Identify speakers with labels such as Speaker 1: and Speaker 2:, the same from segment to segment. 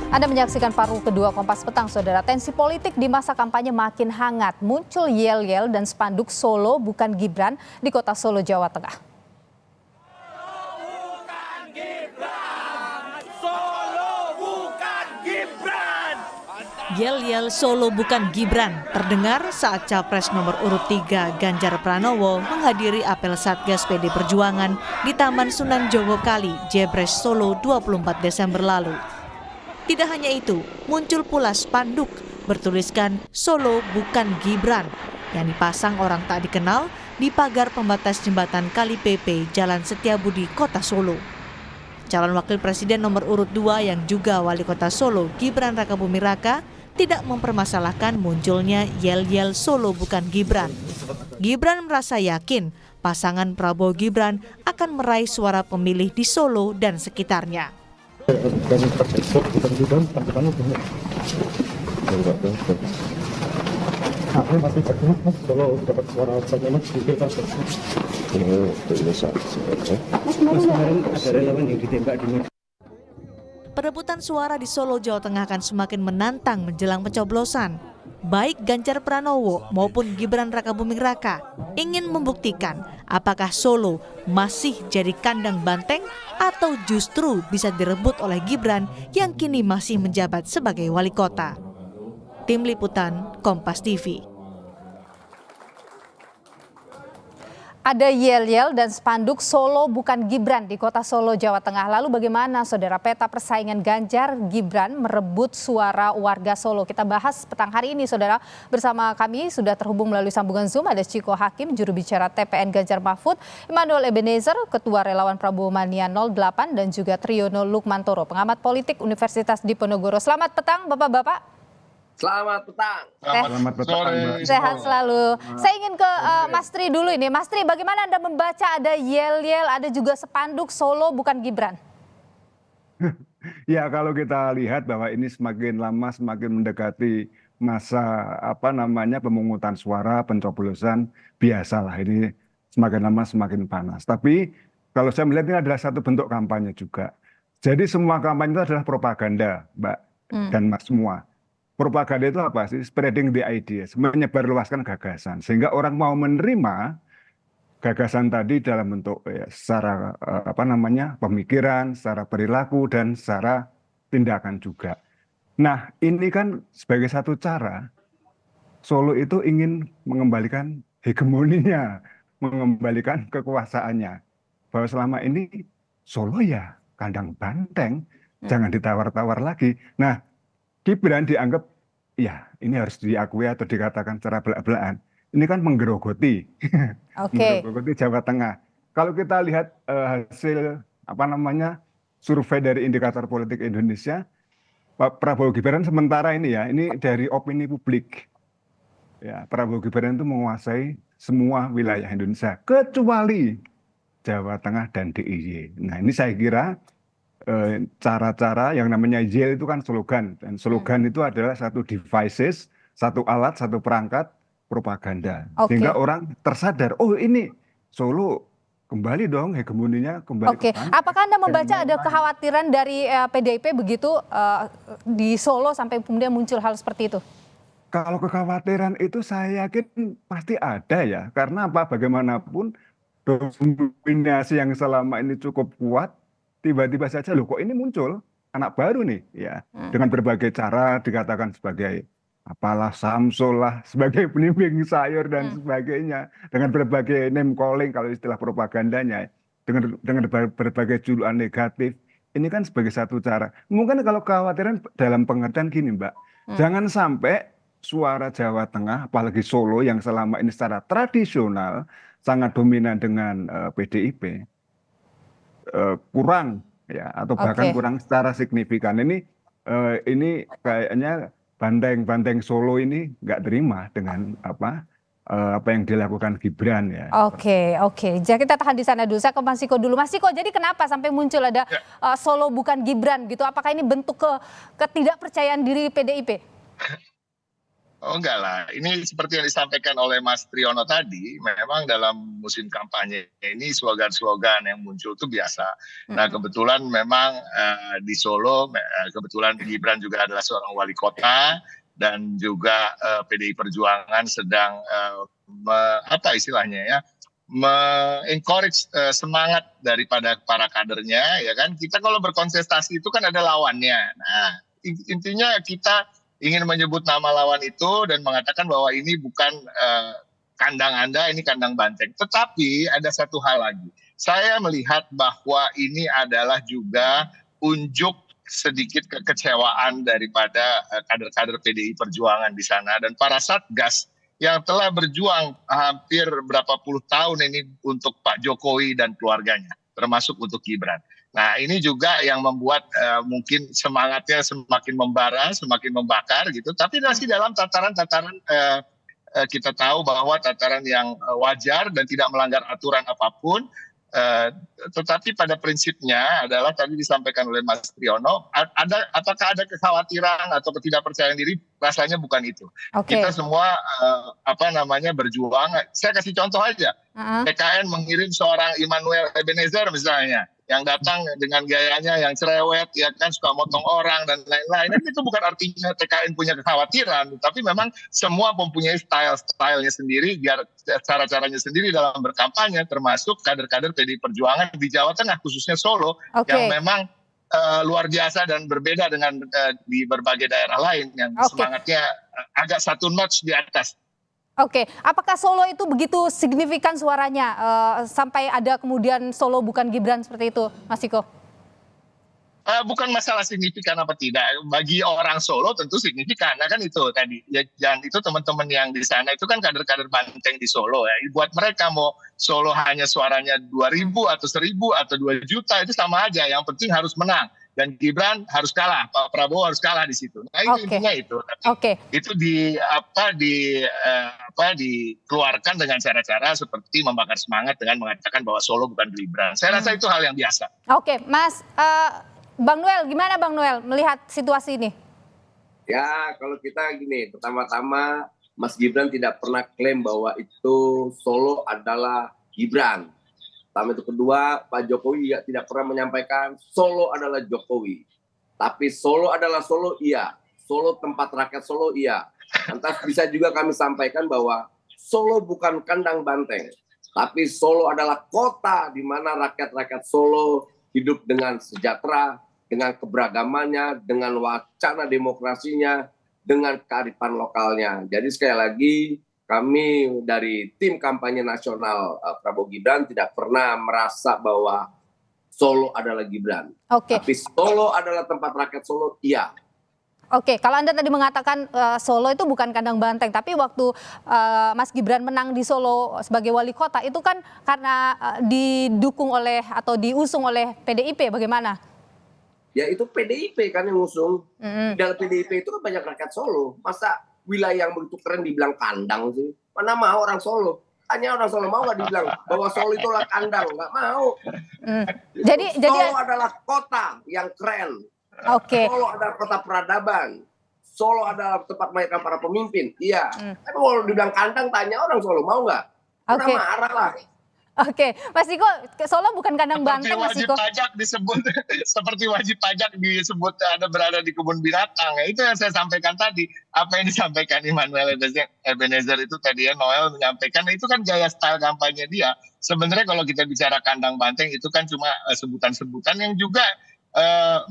Speaker 1: Anda menyaksikan paruh kedua Kompas Petang, Saudara. Tensi politik di masa kampanye makin hangat. Muncul yel-yel dan spanduk Solo bukan Gibran di kota Solo, Jawa Tengah.
Speaker 2: Yel-yel Solo bukan Gibran terdengar saat Capres nomor urut 3 Ganjar Pranowo menghadiri apel Satgas PD Perjuangan di Taman Sunan Jogokali, Jebres, Solo 24 Desember lalu. Tidak hanya itu, muncul pula spanduk bertuliskan Solo bukan Gibran yang dipasang orang tak dikenal di pagar pembatas jembatan Kali PP Jalan Setiabudi, Kota Solo. Calon Wakil Presiden nomor urut 2 yang juga Wali Kota Solo, Gibran Rakabuming Raka, tidak mempermasalahkan munculnya yel-yel Solo bukan Gibran. Gibran merasa yakin pasangan Prabowo Gibran akan meraih suara pemilih di Solo dan sekitarnya. Perebutan suara di Solo, Jawa Tengah akan semakin menantang menjelang pencoblosan. Baik Ganjar Pranowo maupun Gibran Rakabuming Raka ingin membuktikan apakah Solo masih jadi kandang banteng atau justru bisa direbut oleh Gibran yang kini masih menjabat sebagai wali kota. Tim Liputan Kompas TV.
Speaker 1: Ada yel-yel dan spanduk Solo bukan Gibran di kota Solo, Jawa Tengah. Lalu bagaimana, Saudara, peta persaingan Ganjar Gibran merebut suara warga Solo? Kita bahas petang hari ini, Saudara. Bersama kami sudah terhubung melalui sambungan Zoom ada Chiko Hakim, juru bicara TPN Ganjar Mahfud, Emmanuel Ebenezer, Ketua Relawan Prabowo Mania 08, dan juga Triyono Lukmantoro, pengamat politik Universitas Diponegoro. Selamat petang, Bapak-bapak.
Speaker 3: Selamat petang.
Speaker 4: Selamat petang.
Speaker 1: Sehat selalu. Saya ingin ke Mas Tri dulu ini. Mas Tri, bagaimana Anda membaca ada yel-yel, ada juga spanduk Solo bukan Gibran?
Speaker 4: Ya, kalau kita lihat bahwa ini semakin lama semakin mendekati masa pemungutan suara, pencoblosan, biasalah ini semakin lama semakin panas. Tapi kalau saya melihat ini adalah satu bentuk kampanye juga. Jadi semua kampanye itu adalah propaganda, Mbak dan Mas semua. Propaganda itu apa sih? Spreading the ideas, menyebarluaskan gagasan. Sehingga orang mau menerima gagasan tadi dalam bentuk secara pemikiran, secara perilaku, dan secara tindakan juga. Nah, ini kan sebagai satu cara Solo itu ingin mengembalikan hegemoninya, mengembalikan kekuasaannya. Bahwa selama ini Solo ya kandang banteng, jangan ditawar-tawar lagi. Nah, Gibran dianggap, ya ini harus diakui atau dikatakan secara belak-belakan, ini kan menggerogoti, menggerogoti Jawa Tengah. Kalau kita lihat hasil survei dari Indikator Politik Indonesia, Pak Prabowo Gibran sementara ini ini dari opini publik. Ya, Prabowo Gibran itu menguasai semua wilayah Indonesia, kecuali Jawa Tengah dan DIY. Nah, ini saya kira cara-cara yang namanya yel itu kan slogan, dan slogan itu adalah satu devices, satu alat, satu perangkat propaganda, sehingga orang tersadar, oh ini Solo kembali dong hegemoninya kembali.
Speaker 1: Apakah Anda membaca ada kekhawatiran dari PDIP begitu di Solo sampai kemudian muncul hal seperti itu?
Speaker 4: Kalau kekhawatiran itu saya yakin pasti ada ya, karena bagaimanapun dominasi yang selama ini cukup kuat, tiba-tiba saja loh kok ini muncul anak baru nih ya, dengan berbagai cara dikatakan sebagai apalah Samsul lah, sebagai penimbing sayur dan sebagainya, dengan berbagai name calling kalau istilah propagandanya, dengan berbagai julukan negatif. Ini kan sebagai satu cara. Mungkin kalau kekhawatiran dalam pengertian gini, Mbak, jangan sampai suara Jawa Tengah, apalagi Solo yang selama ini secara tradisional sangat dominan dengan PDIP, kurang ya, atau bahkan kurang secara signifikan. Ini kayaknya banteng Solo ini nggak terima dengan apa yang dilakukan Gibran ya.
Speaker 1: Oke. Jadi kita tahan di sana dulu. Saya ke Mas Chiko dulu. Mas Chiko, jadi kenapa sampai muncul ada Solo bukan Gibran gitu? Apakah ini bentuk ketidakpercayaan diri PDIP?
Speaker 5: Oh enggak lah, ini seperti yang disampaikan oleh Mas Triono tadi, memang dalam musim kampanye ini slogan-slogan yang muncul itu biasa. Nah kebetulan memang di Solo, kebetulan Gibran juga adalah seorang wali kota, dan juga PDI Perjuangan sedang apa istilahnya ya, me-encourage semangat daripada para kadernya, ya kan. Kita kalau berkontestasi itu kan ada lawannya. Nah intinya kita ingin menyebut nama lawan itu dan mengatakan bahwa ini bukan kandang Anda, ini kandang banteng. Tetapi ada satu hal lagi. Saya melihat bahwa ini adalah juga unjuk sedikit kekecewaan daripada kader-kader PDI Perjuangan di sana dan para satgas yang telah berjuang hampir berapa puluh tahun ini untuk Pak Jokowi dan keluarganya, termasuk untuk Gibran. Nah ini juga yang membuat mungkin semangatnya semakin membara, semakin membakar gitu. Tapi masih dalam tataran-tataran kita tahu bahwa tataran yang wajar dan tidak melanggar aturan apapun. Tetapi pada prinsipnya adalah tadi disampaikan oleh Mas Triono, apakah ada kekhawatiran atau ketidakpercayaan diri? Rasanya bukan itu. Kita semua berjuang. Saya kasih contoh aja. PKN mengirim seorang Immanuel Ebenezer misalnya, yang datang dengan gayanya yang cerewet, ya kan, suka motong orang dan lain-lain. Dan itu bukan artinya TKN punya kekhawatiran, tapi memang semua mempunyai stylenya sendiri, cara-caranya sendiri dalam berkampanye, termasuk kader-kader PDI Perjuangan di Jawa Tengah, khususnya Solo, yang memang luar biasa dan berbeda dengan di berbagai daerah lain yang semangatnya agak satu notch di atas.
Speaker 1: Oke, apakah Solo itu begitu signifikan suaranya sampai ada kemudian Solo bukan Gibran seperti itu, Mas Ciko?
Speaker 5: Bukan masalah signifikan apa tidak. Bagi orang Solo tentu signifikan, nah kan itu tadi. Ya, dan itu teman-teman yang di sana itu kan kader-kader banteng di Solo ya. Buat mereka mau Solo hanya suaranya 2.000 atau 1.000 atau 2 juta itu sama aja. Yang penting harus menang. Dan Gibran harus kalah, Pak Prabowo harus kalah di situ. Nah itu intinya itu. Itu dikeluarkan dengan cara-cara seperti membakar semangat dengan mengatakan bahwa Solo bukan Gibran. Saya rasa itu hal yang biasa.
Speaker 1: Oke, Mas Bang Noel, gimana Bang Noel melihat situasi ini?
Speaker 3: Ya kalau kita gini, pertama-tama Mas Gibran tidak pernah klaim bahwa itu Solo adalah Gibran. Itu kedua, Pak Jokowi ya tidak pernah menyampaikan Solo adalah Jokowi. Tapi Solo adalah Solo, iya. Solo tempat rakyat Solo, iya. Lantas bisa juga kami sampaikan bahwa Solo bukan kandang banteng. Tapi Solo adalah kota di mana rakyat-rakyat Solo hidup dengan sejahtera, dengan keberagamannya, dengan wacana demokrasinya, dengan kearifan lokalnya. Jadi sekali lagi, kami dari tim kampanye nasional Prabowo Gibran tidak pernah merasa bahwa Solo adalah Gibran. Tapi Solo adalah tempat rakyat Solo, iya.
Speaker 1: Oke, kalau Anda tadi mengatakan Solo itu bukan kandang banteng, tapi waktu Mas Gibran menang di Solo sebagai wali kota itu kan karena didukung oleh atau diusung oleh PDIP, bagaimana?
Speaker 3: Ya itu PDIP kan yang ngusung. Dalam PDIP itu kan banyak rakyat Solo. Masa wilayah yang begitu keren dibilang kandang sih? Mana mau orang Solo? Hanya orang Solo mau nggak dibilang bahwa Solo itulah kandang? Nggak mau. Solo adalah kota yang keren. Solo adalah kota peradaban. Solo adalah tempat melahirkan para pemimpin. Iya. Tapi kalau dibilang kandang, tanya orang Solo mau nggak? Karena marah lah.
Speaker 1: Mas Ciko, Solo bukan kandang banteng, Mas Ciko.
Speaker 5: Seperti wajib pajak disebut ada berada di kebun binatang. Ya, itu yang saya sampaikan tadi. Apa yang disampaikan Immanuel Ebenezer itu tadi ya, Noel menyampaikan, itu kan gaya style kampanye dia. Sebenarnya kalau kita bicara kandang banteng itu kan cuma sebutan-sebutan yang juga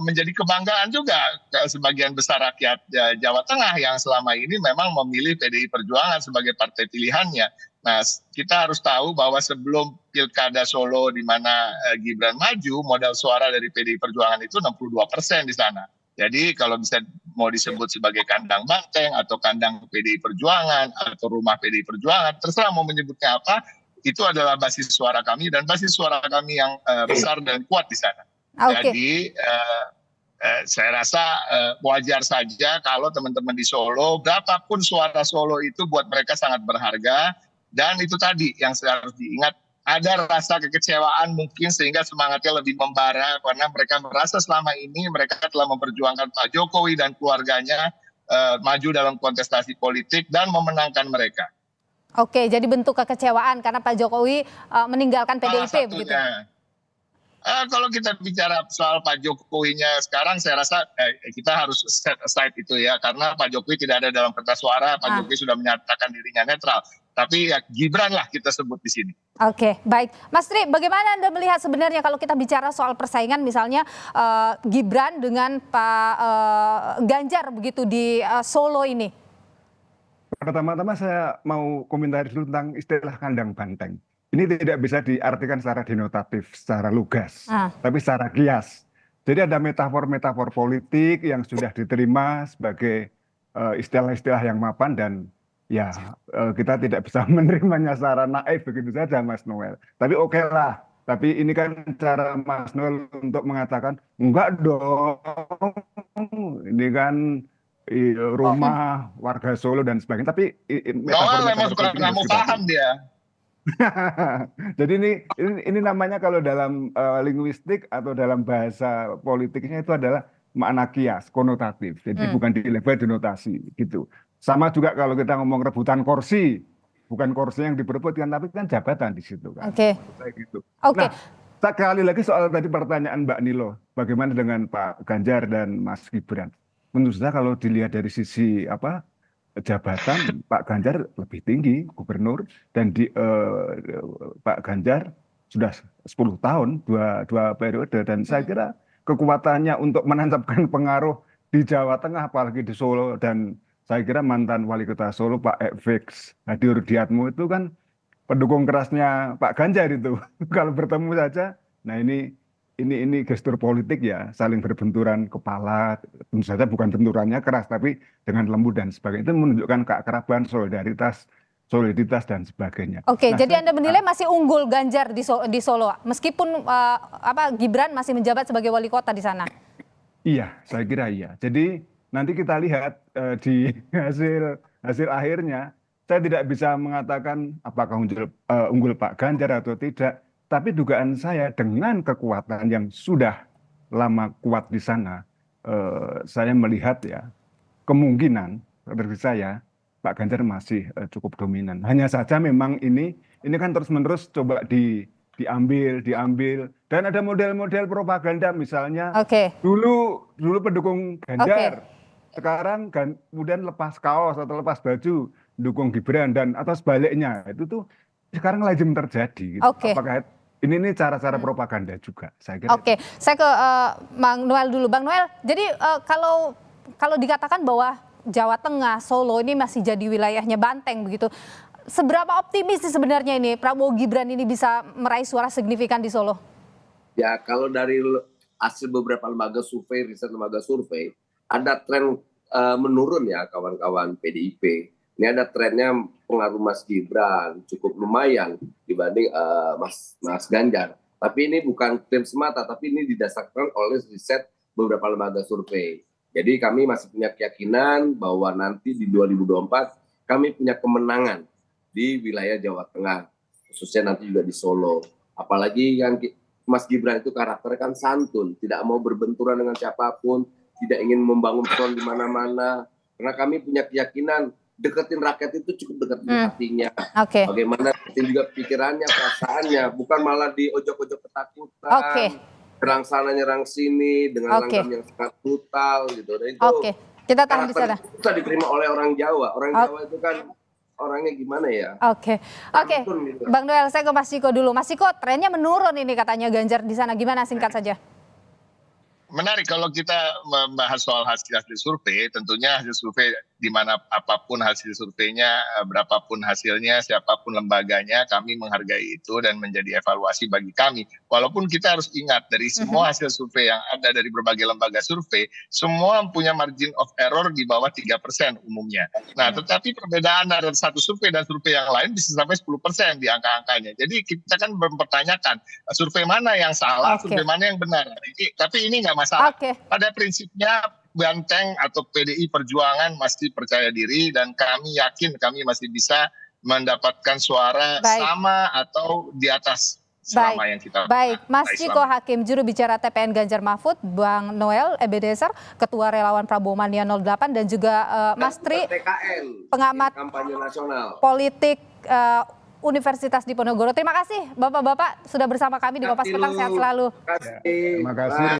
Speaker 5: menjadi kebanggaan juga sebagian besar rakyat Jawa Tengah yang selama ini memang memilih PDI Perjuangan sebagai partai pilihannya. Nah, kita harus tahu bahwa sebelum Pilkada Solo di mana Gibran maju, modal suara dari PDI Perjuangan itu 62% di sana. Jadi kalau bisa mau disebut sebagai kandang banteng atau kandang PDI Perjuangan atau rumah PDI Perjuangan, terserah mau menyebutnya apa, itu adalah basis suara kami dan basis suara kami yang besar dan kuat di sana. Jadi saya rasa wajar saja kalau teman-teman di Solo, berapapun suara Solo itu buat mereka sangat berharga. Dan itu tadi yang harus diingat, ada rasa kekecewaan mungkin sehingga semangatnya lebih membara karena mereka merasa selama ini mereka telah memperjuangkan Pak Jokowi dan keluarganya maju dalam kontestasi politik dan memenangkan mereka.
Speaker 1: Oke, jadi bentuk kekecewaan karena Pak Jokowi meninggalkan
Speaker 5: Salah
Speaker 1: PDIP begitu.
Speaker 5: satunya. Kalau kita bicara soal Pak Jokowinya sekarang, saya rasa kita harus set aside itu ya, karena Pak Jokowi tidak ada dalam kertas suara. Pak Jokowi sudah menyatakan dirinya netral. Tapi ya Gibran lah kita sebut di sini.
Speaker 1: Oke, baik. Mas Tri, bagaimana Anda melihat sebenarnya kalau kita bicara soal persaingan misalnya Gibran dengan Pak Ganjar begitu di Solo ini?
Speaker 4: Pertama-tama saya mau komentari dulu tentang istilah kandang banteng. Ini tidak bisa diartikan secara denotatif, secara lugas, tapi secara kias. Jadi ada metafor-metafor politik yang sudah diterima sebagai istilah-istilah yang mapan dan ya kita tidak bisa menerimanya secara naif begitu saja, Mas Noel. Tapi oke lah. Tapi ini kan cara Mas Noel untuk mengatakan enggak dong. Ini kan rumah warga Solo dan sebagainya. Tapi
Speaker 5: Noel memang suka nggak mau paham dia.
Speaker 4: Jadi ini namanya kalau dalam linguistik atau dalam bahasa politiknya itu adalah makna kias, konotatif. Jadi bukan di level denotasi gitu. Sama juga kalau kita ngomong rebutan kursi, bukan kursi yang diperebutkan tapi kan jabatan di situ kan.
Speaker 1: Oke.
Speaker 4: Gitu.
Speaker 1: Oke.
Speaker 4: Nah, sekali lagi soal tadi pertanyaan Mbak Nilo, bagaimana dengan Pak Ganjar dan Mas Gibran? Menurut saya kalau dilihat dari sisi jabatan, Pak Ganjar lebih tinggi gubernur dan Pak Ganjar sudah 10 tahun dua periode dan saya kira kekuatannya untuk menancapkan pengaruh di Jawa Tengah apalagi di Solo, dan saya kira mantan wali kota Solo Pak Fx Hadi Rudiatmo itu kan pendukung kerasnya Pak Ganjar itu. Kalau bertemu saja, nah ini gestur politik ya, saling berbenturan kepala, tentu saja bukan benturannya keras, tapi dengan lembut dan sebagainya. Itu menunjukkan keakraban, soliditas dan sebagainya.
Speaker 1: Oke, jadi Anda menilai masih unggul Ganjar di Solo, meskipun Gibran masih menjabat sebagai wali kota di sana?
Speaker 4: Iya, saya kira iya. Jadi nanti kita lihat di hasil akhirnya, saya tidak bisa mengatakan apakah unggul Pak Ganjar atau tidak. Tapi dugaan saya dengan kekuatan yang sudah lama kuat di sana, saya melihat ya kemungkinan dari saya Pak Ganjar masih cukup dominan. Hanya saja memang ini kan terus-menerus coba diambil dan ada model-model propaganda misalnya. Dulu pendukung Ganjar, sekarang kemudian lepas kaos atau lepas baju dukung Gibran dan atau sebaliknya, itu tuh sekarang lazim terjadi. Gitu. Apakah ini cara-cara propaganda juga, saya kira.
Speaker 1: Oke, saya ke Bang Noel dulu. Bang Noel, jadi kalau dikatakan bahwa Jawa Tengah, Solo ini masih jadi wilayahnya banteng begitu, seberapa optimis sih sebenarnya ini Prabowo Gibran ini bisa meraih suara signifikan di Solo?
Speaker 3: Ya, kalau dari hasil beberapa lembaga survei, riset lembaga survei, ada tren menurun ya kawan-kawan PDIP. Ini ada trennya pengaruh Mas Gibran cukup lumayan dibanding Mas Ganjar. Tapi ini bukan klaim semata, tapi ini didasarkan oleh riset beberapa lembaga survei. Jadi kami masih punya keyakinan bahwa nanti di 2024 kami punya kemenangan di wilayah Jawa Tengah, khususnya nanti juga di Solo. Apalagi yang Mas Gibran itu karakternya kan santun, tidak mau berbenturan dengan siapapun, tidak ingin membangun front di mana-mana. Karena kami punya keyakinan deketin rakyat itu cukup deketin hatinya. Bagaimana deketin juga pikirannya, perasaannya, bukan malah di ojok-ojok ketakutan. Serang sana nyerang sini dengan langgam yang sangat brutal gitu. Dan itu
Speaker 1: kita tahan di sana.
Speaker 3: Bisa diterima oleh orang Jawa. Orang Jawa itu kan orangnya gimana ya?
Speaker 1: Oke. Gitu. Bang Noel, saya ke Mas Ciko dulu. Mas Ciko, trennya menurun ini katanya Ganjar di sana. Gimana, singkat saja?
Speaker 5: Menarik kalau kita membahas soal hasil survei, tentunya hasil survei di mana apapun hasil surveinya, berapapun hasilnya, siapapun lembaganya, kami menghargai itu dan menjadi evaluasi bagi kami. Walaupun kita harus ingat dari semua hasil survei yang ada dari berbagai lembaga survei, semua punya margin of error di bawah 3% umumnya. Nah, tetapi perbedaan dari satu survei dan survei yang lain bisa sampai 10% di angka-angkanya. Jadi kita kan mempertanyakan survei mana yang salah, survei mana yang benar. Tapi ini nggak masalah. Pada prinsipnya Banteng atau PDI Perjuangan masih percaya diri dan kami yakin kami masih bisa mendapatkan suara sama atau di atas selama yang kita
Speaker 1: Baik, Mas
Speaker 5: Islam.
Speaker 1: Ciko Hakim, juru bicara TPN Ganjar Mahfud, Bang Noel Ebenezer, Ketua Relawan Prabowo Mania 08, dan juga Mas Tri,
Speaker 3: TKN,
Speaker 1: pengamat
Speaker 3: kampanye nasional.
Speaker 1: politik Universitas Diponegoro. Terima kasih Bapak-bapak sudah bersama kami di Kompas Petang, sehat selalu.
Speaker 3: Terima kasih.
Speaker 4: Terima kasih.